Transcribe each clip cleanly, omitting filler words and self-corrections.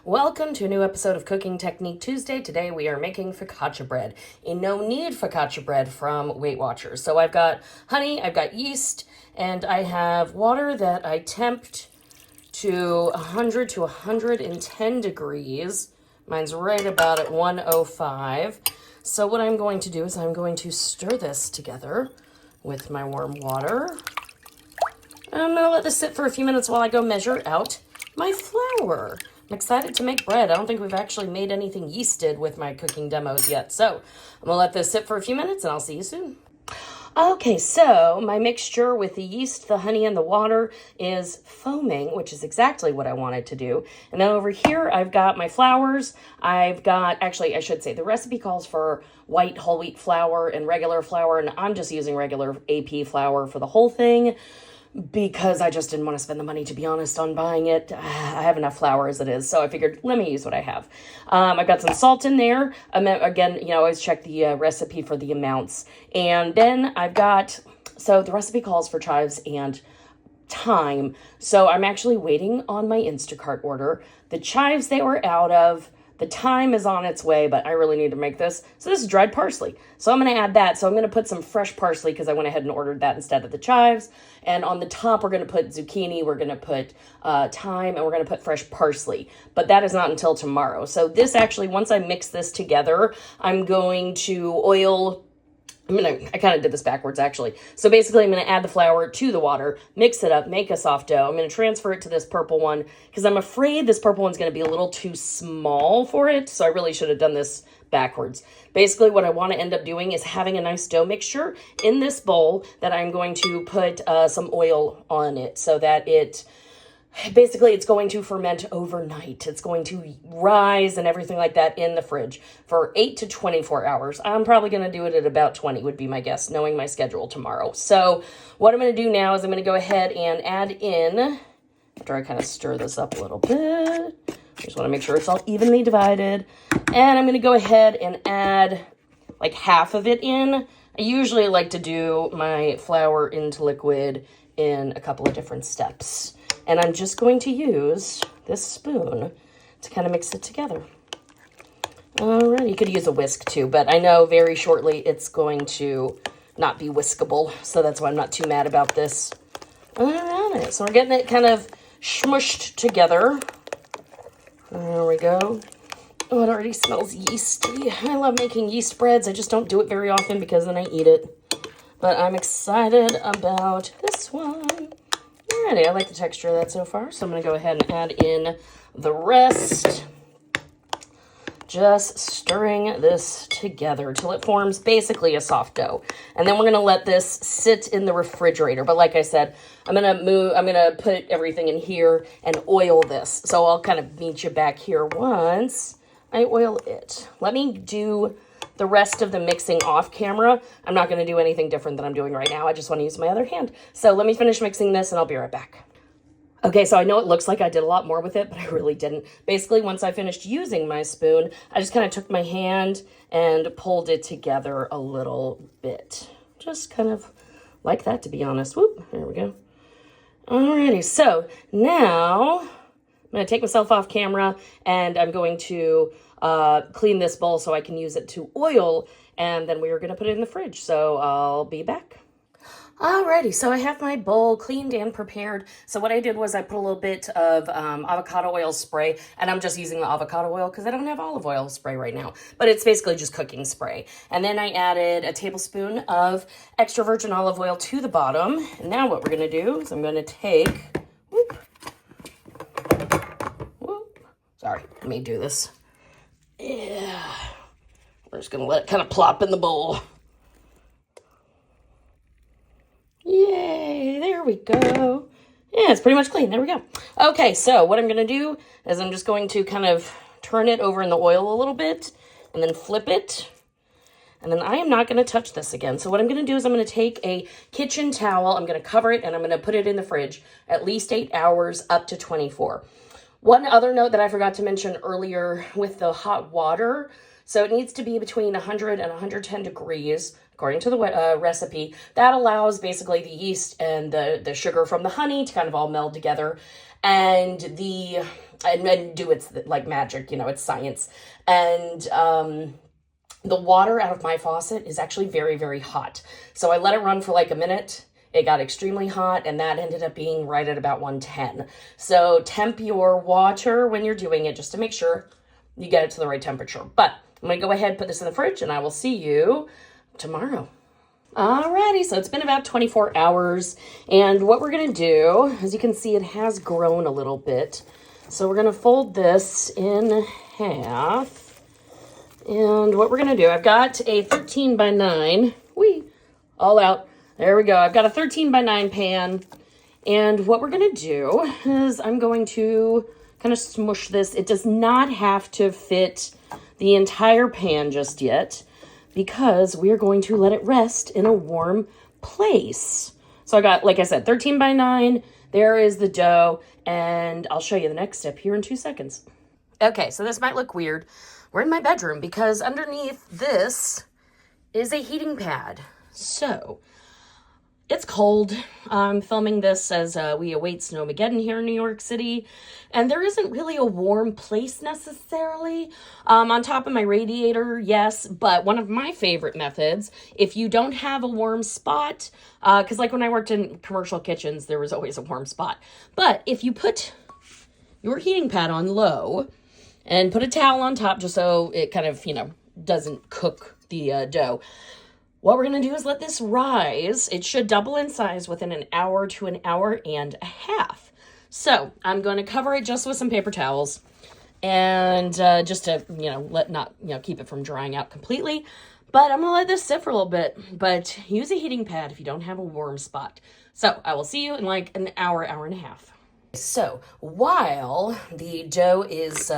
Welcome to a new episode of Cooking Technique Tuesday. Today we are making focaccia bread, a no-knead focaccia bread from Weight Watchers. So I've got honey, I've got yeast, and I have water that I temped to 100 to 110 degrees. Mine's right about at 105. So what I'm going to do is I'm going to stir this together with my warm water. I'm going to let this sit for a few minutes while I go measure out my flour. I'm excited to make bread. I don't think we've actually made anything yeasted with my cooking demos yet. So I'm going to let this sit for a few minutes and I'll see you soon. Okay, so my mixture with the yeast, the honey, and the water is foaming, which is exactly what I wanted to do. And then over here, I've got my flours. I've got, actually, I should say, the recipe calls for white whole wheat flour and regular flour, and I'm just using regular AP flour for the whole thing, because I just didn't want to spend the money, to be honest, on buying it. I have enough flour as it is, so I figured, let me use what I have. I've got some salt in there. Again, always check the recipe for the amounts. And then I've got, so the recipe calls for chives and thyme. So I'm actually waiting on my Instacart order. The chives they were out of. The thyme is on its way, but I really need to make this. So this is dried parsley. So I'm going to add that. So I'm going to put some fresh parsley because I went ahead and ordered that instead of the chives. And on the top, we're going to put zucchini, we're going to put thyme, and we're going to put fresh parsley. But that is not until tomorrow. So this actually, once I mix this together, I'm going to oil... I kind of did this backwards, actually. So basically, I'm going to add the flour to the water, mix it up, make a soft dough. I'm going to transfer it to this purple one because I'm afraid this purple one's going to be a little too small for it. So I really should have done this backwards. Basically, what I want to end up doing is having a nice dough mixture in this bowl that I'm going to put some oil on it so that it... Basically, it's going to ferment overnight. It's going to rise and everything like that in the fridge for 8 to 24 hours. I'm probably going to do it at about 20 would be my guess, knowing my schedule tomorrow. So what I'm going to do now is I'm going to go ahead and add in, after I kind of stir this up a little bit, I just want to make sure it's all evenly divided. And I'm going to go ahead and add like half of it in. I usually like to do my flour into liquid in a couple of different steps. And I'm just going to use this spoon to kind of mix it together. All right, you could use a whisk too, but I know very shortly it's going to not be whiskable, so that's why I'm not too mad about this. All right, so we're getting it kind of smushed together. There we go. Oh, it already smells yeasty. I love making yeast breads. I just don't do it very often because then I eat it. But I'm excited about this one. Alrighty, I like the texture of that so far, so I'm going to go ahead and add in the rest. Just stirring this together till it forms basically a soft dough. And then we're going to let this sit in the refrigerator. But like I said, I'm going to put everything in here and oil this. So I'll kind of meet you back here once I oil it. Let me do the rest of the mixing off camera. I'm not going to do anything different than I'm doing right now. I just want to use my other hand. So let me finish mixing this and I'll be right back. Okay, so I know it looks like I did a lot more with it, but I really didn't. Basically, once I finished using my spoon, I just kind of took my hand and pulled it together a little bit. Just kind of like that, to be honest. Whoop, there we go. Alrighty, so now I'm going to take myself off camera and I'm going to clean this bowl so I can use it to oil, and then we are going to put it in the fridge. So I'll be back. Alrighty, so I have my bowl cleaned and prepared. So what I did was I put a little bit of avocado oil spray, and I'm just using the avocado oil because I don't have olive oil spray right now, but it's basically just cooking spray. And then I added a tablespoon of extra virgin olive oil to the bottom. And now what we're going to do is I'm going to take, sorry, let me do this. Yeah, we're just going to let it kind of plop in the bowl. Yay, there we go. Yeah, it's pretty much clean. There we go. Okay, so what I'm going to do is I'm just going to kind of turn it over in the oil a little bit and then flip it. And then I am not going to touch this again. So what I'm going to do is I'm going to take a kitchen towel, I'm going to cover it, and I'm going to put it in the fridge at least 8 hours up to 24. One other note that I forgot to mention earlier with the hot water, so it needs to be between 100 and 110 degrees. Of according to the recipe. That allows basically the yeast and the sugar from the honey to kind of all meld together, and do its like magic, it's science. And the water out of my faucet is actually very, very hot. So I let it run for like a minute. It got extremely hot, and that ended up being right at about 110. So temp your water when you're doing it, just to make sure you get it to the right temperature. But I'm going to go ahead and put this in the fridge, and I will see you tomorrow. Alrighty, so it's been about 24 hours, and what we're going to do, as you can see, it has grown a little bit. So we're going to fold this in half, and what we're going to do, I've got a 13 by 9, all out. There we go. I've got a 13 by 9 pan, and what we're going to do is I'm going to kind of smush this. It does not have to fit the entire pan just yet, because we're going to let it rest in a warm place. So I got, like I said, 13 by 9. There is the dough, and I'll show you the next step here in 2 seconds. Okay, so this might look weird. We're in my bedroom because underneath this is a heating pad. So it's cold. I'm filming this as we await Snowmageddon here in New York City, and there isn't really a warm place necessarily. On top of my radiator, yes, but one of my favorite methods, if you don't have a warm spot, because like when I worked in commercial kitchens, there was always a warm spot. But if you put your heating pad on low and put a towel on top just so it kind of, doesn't cook the dough, what we're going to do is let this rise. It should double in size within an hour to an hour and a half. So I'm going to cover it just with some paper towels, and just to, keep it from drying out completely. But I'm going to let this sit for a little bit, but use a heating pad if you don't have a warm spot. So I will see you in like an hour, hour and a half. So while the dough is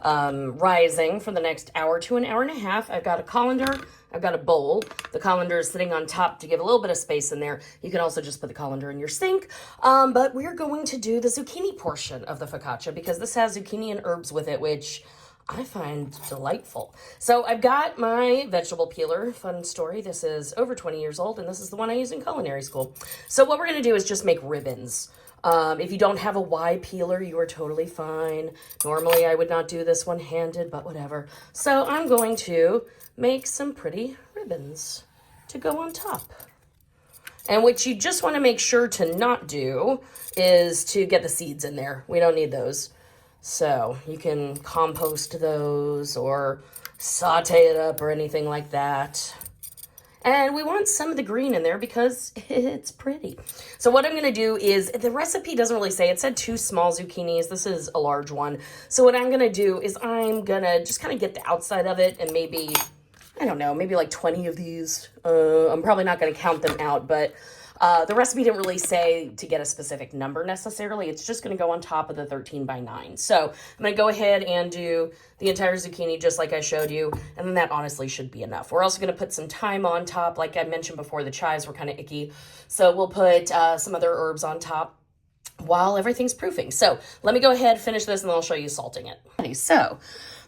rising for the next hour to an hour and a half, I've got a colander, I've got a bowl. The colander is sitting on top to give a little bit of space in there. You can also just put the colander in your sink. But we're going to do the zucchini portion of the focaccia because this has zucchini and herbs with it, which I find delightful. So I've got my vegetable peeler. Fun story. This is over 20 years old, and this is the one I used in culinary school. So what we're going to do is just make ribbons. If you don't have a Y peeler, you are totally fine. Normally, I would not do this one-handed, but whatever. So I'm going to make some pretty ribbons to go on top. And what you just want to make sure to not do is to get the seeds in there. We don't need those. So you can compost those or saute it up or anything like that. And we want some of the green in there because it's pretty. So what I'm going to do is, the recipe doesn't really say, it said 2 small zucchinis. This is a large one. So what I'm going to do is I'm going to just kind of get the outside of it and maybe, I don't know, maybe like 20 of these. I'm probably not going to count them out, but the recipe didn't really say to get a specific number necessarily. It's just going to go on top of the 13 by 9. So I'm going to go ahead and do the entire zucchini just like I showed you, and then that honestly should be enough. We're also going to put some thyme on top. Like I mentioned before, the chives were kind of icky, so we'll put some other herbs on top while everything's proofing. So let me go ahead, finish this, and then I'll show you salting it. So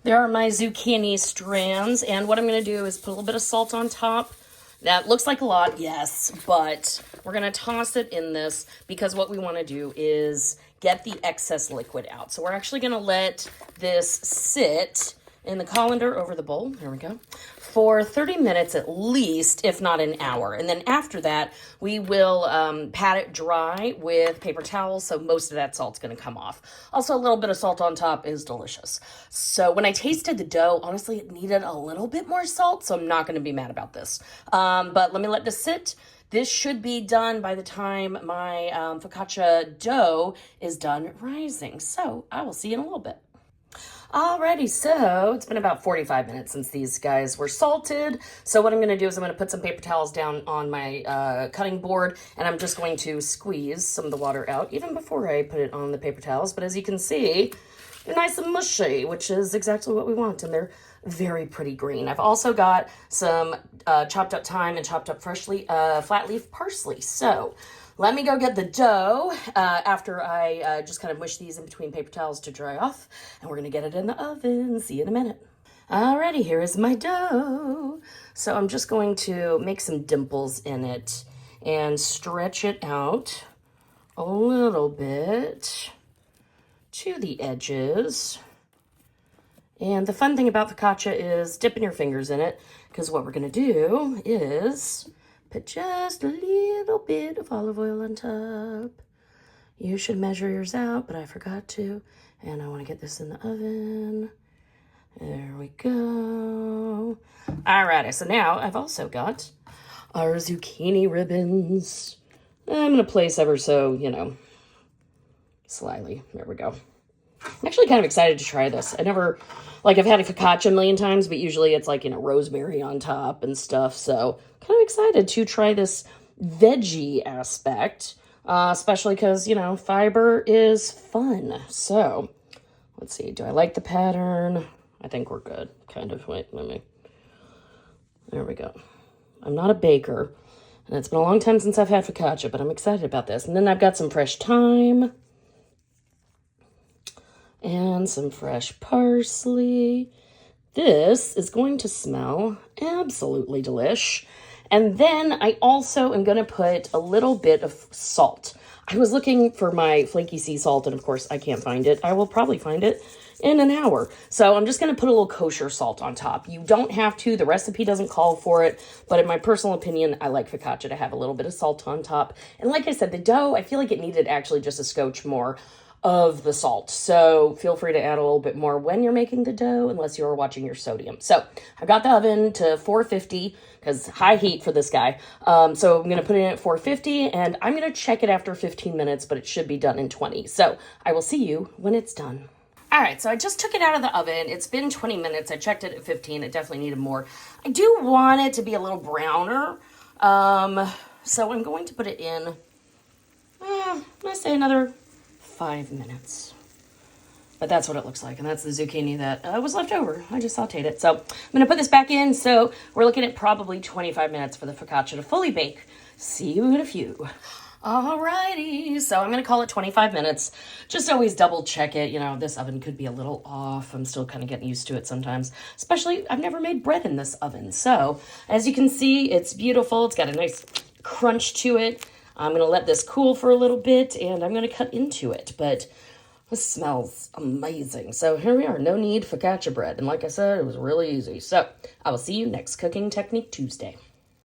there are my zucchini strands, and what I'm going to do is put a little bit of salt on top. That looks like a lot, yes, but we're going to toss it in this because what we want to do is get the excess liquid out. So we're actually going to let this sit in the colander over the bowl, there we go, for 30 minutes at least, if not an hour. And then after that, we will pat it dry with paper towels, so most of that salt's going to come off. Also, a little bit of salt on top is delicious. So when I tasted the dough, honestly, it needed a little bit more salt, so I'm not going to be mad about this. But let me let this sit. This should be done by the time my focaccia dough is done rising. So I will see you in a little bit. Alrighty, so it's been about 45 minutes since these guys were salted. So what I'm going to do is I'm going to put some paper towels down on my cutting board, and I'm just going to squeeze some of the water out even before I put it on the paper towels. But as you can see, they're nice and mushy, which is exactly what we want, and they're very pretty green. I've also got some chopped up thyme and chopped up freshly flat leaf parsley. So let me go get the dough after I just kind of mush these in between paper towels to dry off, and we're going to get it in the oven. See you in a minute. Alrighty, here is my dough. So I'm just going to make some dimples in it and stretch it out a little bit to the edges. And the fun thing about focaccia is dipping your fingers in it, because what we're going to do is put just a little bit of olive oil on top. You should measure yours out, but I forgot to. And I want to get this in the oven. There we go. Alrighty, so now I've also got our zucchini ribbons. I'm going to place ever so, slyly. There we go. I'm actually kind of excited to try this. I've had a focaccia a million times, but usually it's like, rosemary on top and stuff. So kind of excited to try this veggie aspect, especially because, fiber is fun. So let's see. Do I like the pattern? I think we're good. Kind of. Wait, there we go. I'm not a baker, and it's been a long time since I've had focaccia, but I'm excited about this. And then I've got some fresh thyme and some fresh parsley. This is going to smell absolutely delish. And then I also am going to put a little bit of salt. I was looking for my flaky sea salt, and of course I can't find it. I will probably find it in an hour. So I'm just going to put a little kosher salt on top. You don't have to. The recipe doesn't call for it. But in my personal opinion, I like focaccia to have a little bit of salt on top. And like I said, the dough, I feel like it needed actually just a scotch more of the salt. So feel free to add a little bit more when you're making the dough, unless you're watching your sodium. So I've got the oven to 450 because high heat for this guy. So I'm going to put it in at 450 and I'm going to check it after 15 minutes, but it should be done in 20. So I will see you when it's done. All right, so I just took it out of the oven. It's been 20 minutes. I checked it at 15. It definitely needed more. I do want it to be a little browner. So I'm going to put it in, let's say another 5 minutes. But that's what it looks like, and that's the zucchini that was left over. I just sauteed it. So I'm going to put this back in. So we're looking at probably 25 minutes for the focaccia to fully bake. See you in a few. Alrighty, so I'm going to call it 25 minutes. Just always double check it. This oven could be a little off. I'm still kind of getting used to it sometimes. Especially, I've never made bread in this oven. So, as you can see, it's beautiful. It's got a nice crunch to it. I'm going to let this cool for a little bit, and I'm going to cut into it. But this smells amazing. So here we are. No Knead focaccia bread. And like I said, it was really easy. So I will see you next Cooking Technique Tuesday.